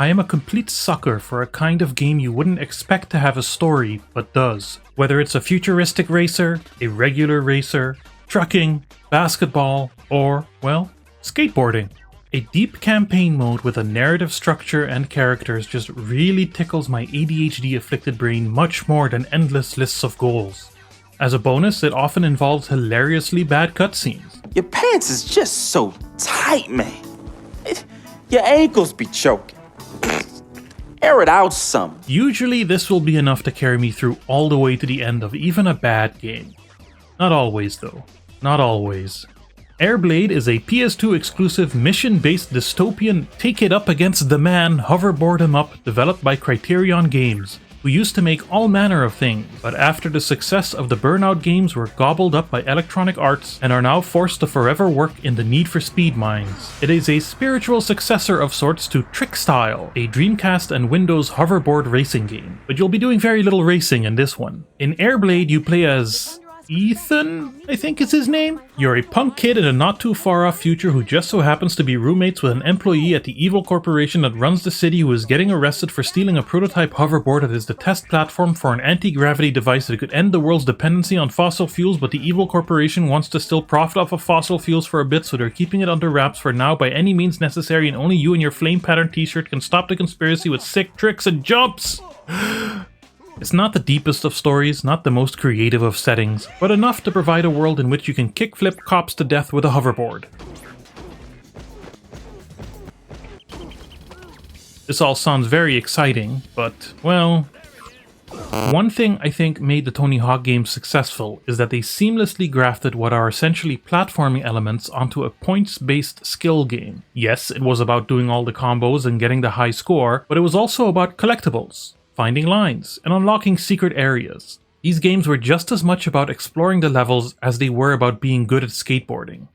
I am a complete sucker for a kind of game you wouldn't expect to have a story, but does. Whether it's a futuristic racer, a regular racer, trucking, basketball, or, well, skateboarding. A deep campaign mode with a narrative structure and characters just really tickles my ADHD-afflicted brain much more than endless lists of goals. As a bonus, it often involves hilariously bad cutscenes. Your pants is just so tight, man. Your ankles be choking. Air it out some. Usually this will be enough to carry me through all the way to the end of even a bad game. Not always though. Not always. AirBlade is a PS2 exclusive mission-based dystopian take it up against the man, hoverboard him up, developed by Criterion Games, who used to make all manner of things, but after the success of the Burnout games were gobbled up by Electronic Arts and are now forced to forever work in the Need for Speed mines. It is a spiritual successor of sorts to Trickstyle, a Dreamcast and Windows hoverboard racing game, but you'll be doing very little racing in this one. In AirBlade you play as Ethan, I think is his name? You're a punk kid in a not too far off future who just so happens to be roommates with an employee at the evil corporation that runs the city who is getting arrested for stealing a prototype hoverboard that is the test platform for an anti-gravity device that could end the world's dependency on fossil fuels, but the evil corporation wants to still profit off of fossil fuels for a bit, so they're keeping it under wraps for now by any means necessary, and only you and your flame pattern t-shirt can stop the conspiracy with sick tricks and jumps! It's not the deepest of stories, not the most creative of settings, but enough to provide a world in which you can kickflip cops to death with a hoverboard. This all sounds very exciting, but, well... One thing I think made the Tony Hawk games successful is that they seamlessly grafted what are essentially platforming elements onto a points-based skill game. Yes, it was about doing all the combos and getting the high score, but it was also about collectibles, finding lines, and unlocking secret areas. These games were just as much about exploring the levels as they were about being good at skateboarding.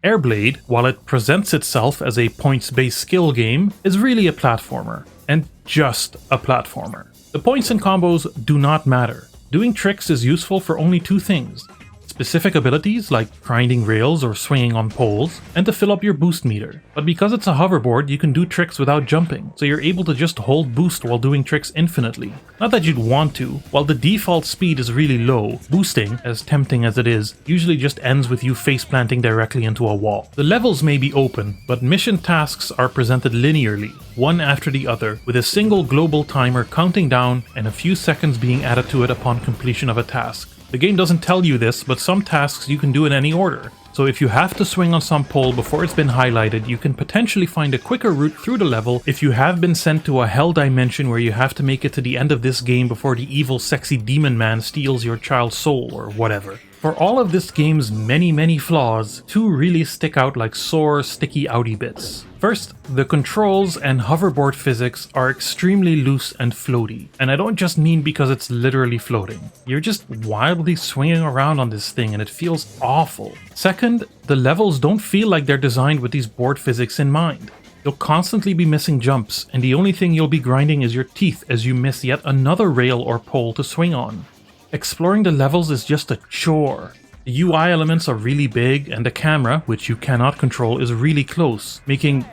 AirBlade, while it presents itself as a points-based skill game, is really a platformer, and just a platformer. The points and combos do not matter. Doing tricks is useful for only two things: specific abilities like grinding rails or swinging on poles, and to fill up your boost meter. But because it's a hoverboard, you can do tricks without jumping, so you're able to just hold boost while doing tricks infinitely. Not that you'd want to. While the default speed is really low, boosting, as tempting as it is, usually just ends with you face planting directly into a wall. The levels may be open, but mission tasks are presented linearly, one after the other, with a single global timer counting down and a few seconds being added to it upon completion of a task. The game doesn't tell you this, but some tasks you can do in any order. So if you have to swing on some pole before it's been highlighted, you can potentially find a quicker route through the level if you have been sent to a hell dimension where you have to make it to the end of this game before the evil sexy demon man steals your child's soul or whatever. For all of this game's many flaws, two really stick out like sore, sticky outy bits. First, the controls and hoverboard physics are extremely loose and floaty, and I don't just mean because it's literally floating. You're just wildly swinging around on this thing and it feels awful. Second, the levels don't feel like they're designed with these board physics in mind. You'll constantly be missing jumps, and the only thing you'll be grinding is your teeth as you miss yet another rail or pole to swing on. Exploring the levels is just a chore. The UI elements are really big, and the camera, which you cannot control, is really close, making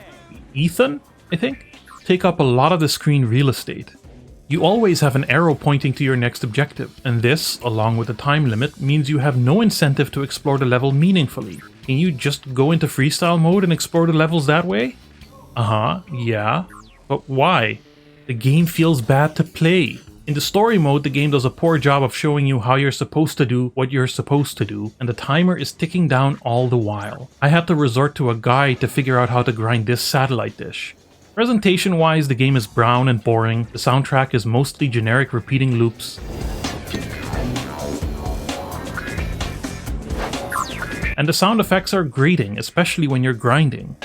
Ethan, I think, take up a lot of the screen real estate. You always have an arrow pointing to your next objective, and this, along with the time limit, means you have no incentive to explore the level meaningfully. Can you just go into freestyle mode and explore the levels that way? Yeah. But why? The game feels bad to play. In the story mode, the game does a poor job of showing you how you're supposed to do what you're supposed to do, and the timer is ticking down all the while. I had to resort to a guide to figure out how to grind this satellite dish. Presentation-wise, the game is brown and boring, the soundtrack is mostly generic repeating loops, and the sound effects are grating, especially when you're grinding.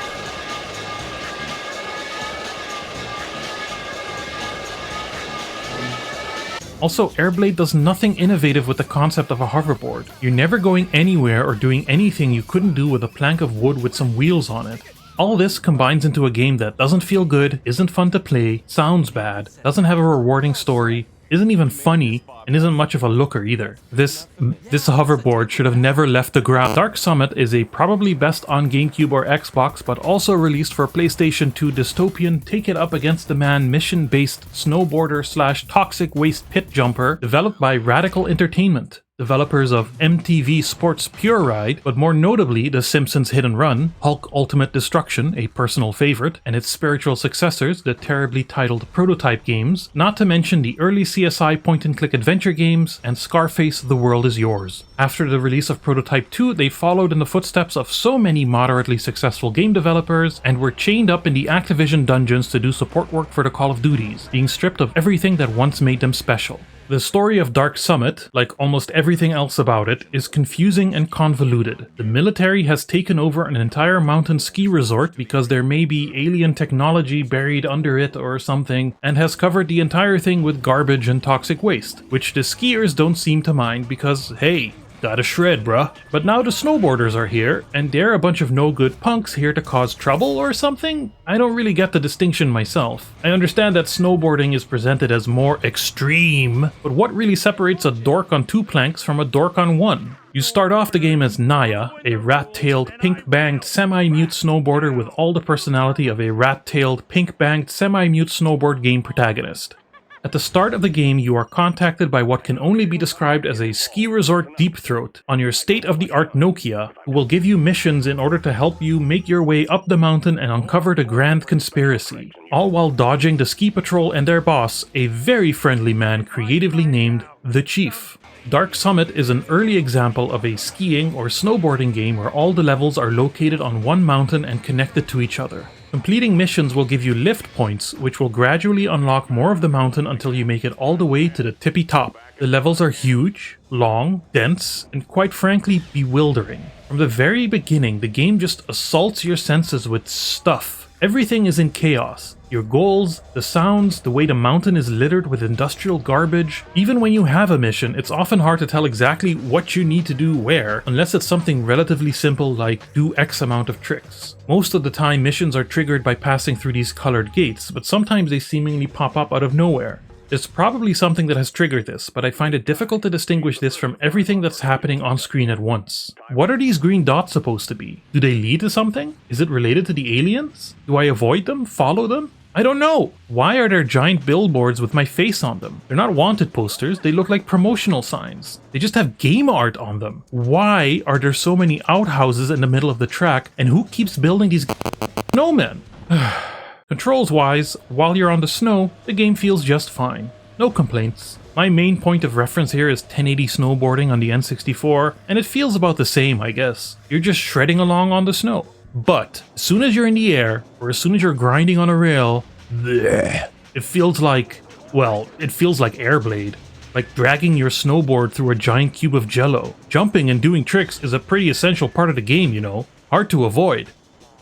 Also, AirBlade does nothing innovative with the concept of a hoverboard. You're never going anywhere or doing anything you couldn't do with a plank of wood with some wheels on it. All this combines into a game that doesn't feel good, isn't fun to play, sounds bad, doesn't have a rewarding story, isn't even funny and isn't much of a looker either. This hoverboard should have never left the ground. Dark Summit is a probably best on GameCube or Xbox, but also released for PlayStation 2 dystopian take it up against the man mission-based snowboarder slash toxic waste pit jumper developed by Radical Entertainment, developers of MTV Sports Pure Ride, but more notably The Simpsons Hit and Run, Hulk Ultimate Destruction, a personal favorite, and its spiritual successors, the terribly titled Prototype games, not to mention the early CSI point-and-click adventure games, and Scarface The World Is Yours. After the release of Prototype 2, they followed in the footsteps of so many moderately successful game developers, and were chained up in the Activision dungeons to do support work for the Call of Duties, being stripped of everything that once made them special. The story of Dark Summit, like almost everything else about it, is confusing and convoluted. The military has taken over an entire mountain ski resort because there may be alien technology buried under it or something, and has covered the entire thing with garbage and toxic waste, which the skiers don't seem to mind because, hey, gotta shred, bruh. But now the snowboarders are here, and they're a bunch of no-good punks here to cause trouble or something? I don't really get the distinction myself. I understand that snowboarding is presented as more extreme, but what really separates a dork on 2 planks from a dork on 1? You start off the game as Naya, a rat-tailed, pink-banged, semi-mute snowboarder with all the personality of a rat-tailed, pink-banged, semi-mute snowboard game protagonist. At the start of the game, you are contacted by what can only be described as a ski resort deep throat on your state-of-the-art Nokia, who will give you missions in order to help you make your way up the mountain and uncover the grand conspiracy, all while dodging the ski patrol and their boss, a very friendly man creatively named The Chief. Dark Summit is an early example of a skiing or snowboarding game where all the levels are located on one mountain and connected to each other. Completing missions will give you lift points, which will gradually unlock more of the mountain until you make it all the way to the tippy top. The levels are huge, long, dense, and quite frankly bewildering. From the very beginning, the game just assaults your senses with stuff. Everything is in chaos. Your goals, the sounds, the way the mountain is littered with industrial garbage. Even when you have a mission, it's often hard to tell exactly what you need to do where, unless it's something relatively simple like do X amount of tricks. Most of the time, missions are triggered by passing through these colored gates, but sometimes they seemingly pop up out of nowhere. There's probably something that has triggered this, but I find it difficult to distinguish this from everything that's happening on screen at once. What are these green dots supposed to be? Do they lead to something? Is it related to the aliens? Do I avoid them? Follow them? I don't know! Why are there giant billboards with my face on them? They're not wanted posters, they look like promotional signs. They just have game art on them. Why are there so many outhouses in the middle of the track, and who keeps building these snowmen? Controls-wise, while you're on the snow, the game feels just fine. No complaints. My main point of reference here is 1080 snowboarding on the N64, and it feels about the same, I guess. You're just shredding along on the snow. But, as soon as you're in the air, or as soon as you're grinding on a rail, bleh, it feels like AirBlade. Like dragging your snowboard through a giant cube of jello. Jumping and doing tricks is a pretty essential part of the game, you know. Hard to avoid.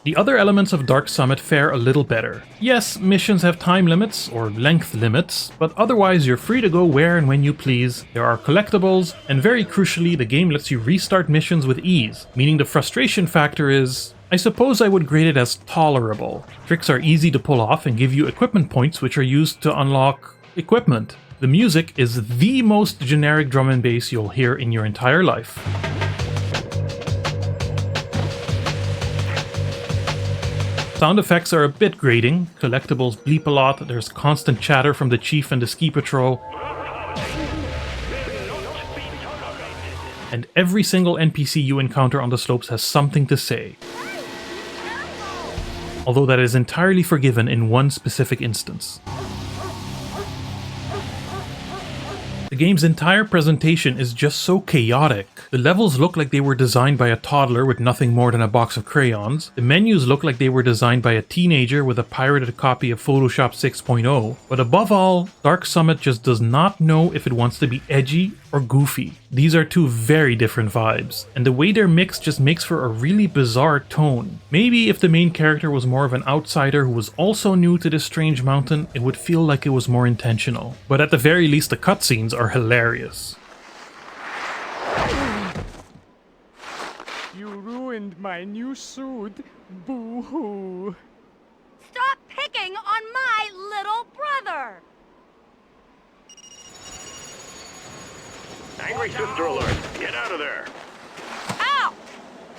The other elements of Dark Summit fare a little better. Yes, missions have time limits, or length limits, but otherwise you're free to go where and when you please, there are collectibles, and very crucially the game lets you restart missions with ease, meaning the frustration factor is, I suppose I would grade it as tolerable. Tricks are easy to pull off and give you equipment points which are used to unlock equipment. The music is the most generic drum and bass you'll hear in your entire life. Sound effects are a bit grating, collectibles bleep a lot, there's constant chatter from the chief and the ski patrol, and every single NPC you encounter on the slopes has something to say. Although that is entirely forgiven in one specific instance. The game's entire presentation is just so chaotic. The levels look like they were designed by a toddler with nothing more than a box of crayons. The menus look like they were designed by a teenager with a pirated copy of Photoshop 6.0. But above all, Dark Summit just does not know if it wants to be edgy or goofy. These are two very different vibes, and the way they're mixed just makes for a really bizarre tone. Maybe if the main character was more of an outsider who was also new to this strange mountain, it would feel like it was more intentional. But at the very least, the cutscenes are hilarious. You ruined my new suit. Boo-hoo. Stop picking on my little brother! Angry sister alert. Get out of there.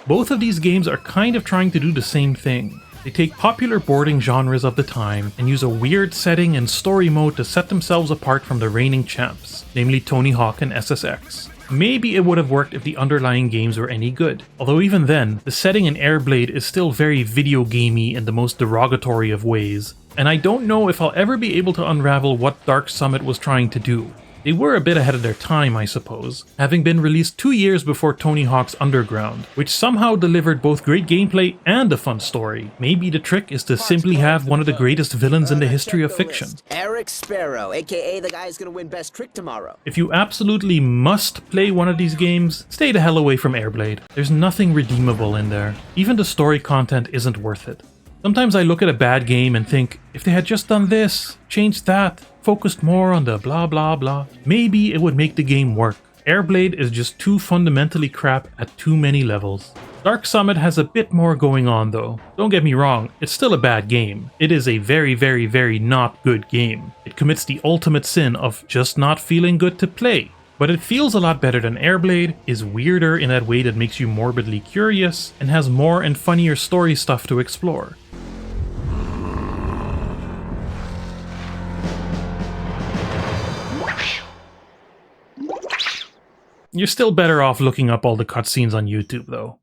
Both of these games are kind of trying to do the same thing. They take popular boarding genres of the time and use a weird setting and story mode to set themselves apart from the reigning champs, namely Tony Hawk and SSX. Maybe it would have worked if the underlying games were any good, although even then, the setting in AirBlade is still very video gamey in the most derogatory of ways, and I don't know if I'll ever be able to unravel what Dark Summit was trying to do. They were a bit ahead of their time, I suppose, having been released 2 years before Tony Hawk's Underground, which somehow delivered both great gameplay and a fun story. Maybe the trick is to simply have one of the greatest villains in the history of fiction. Eric Sparrow, aka the guy who's gonna win Best Trick tomorrow. If you absolutely must play one of these games, stay the hell away from AirBlade. There's nothing redeemable in there. Even the story content isn't worth it. Sometimes I look at a bad game and think, if they had just done this, changed that, focused more on the blah blah blah, maybe it would make the game work. AirBlade is just too fundamentally crap at too many levels. Dark Summit has a bit more going on though. Don't get me wrong, it's still a bad game. It is a very not good game. It commits the ultimate sin of just not feeling good to play. But it feels a lot better than AirBlade, is weirder in that way that makes you morbidly curious, and has more and funnier story stuff to explore. You're still better off looking up all the cutscenes on YouTube though.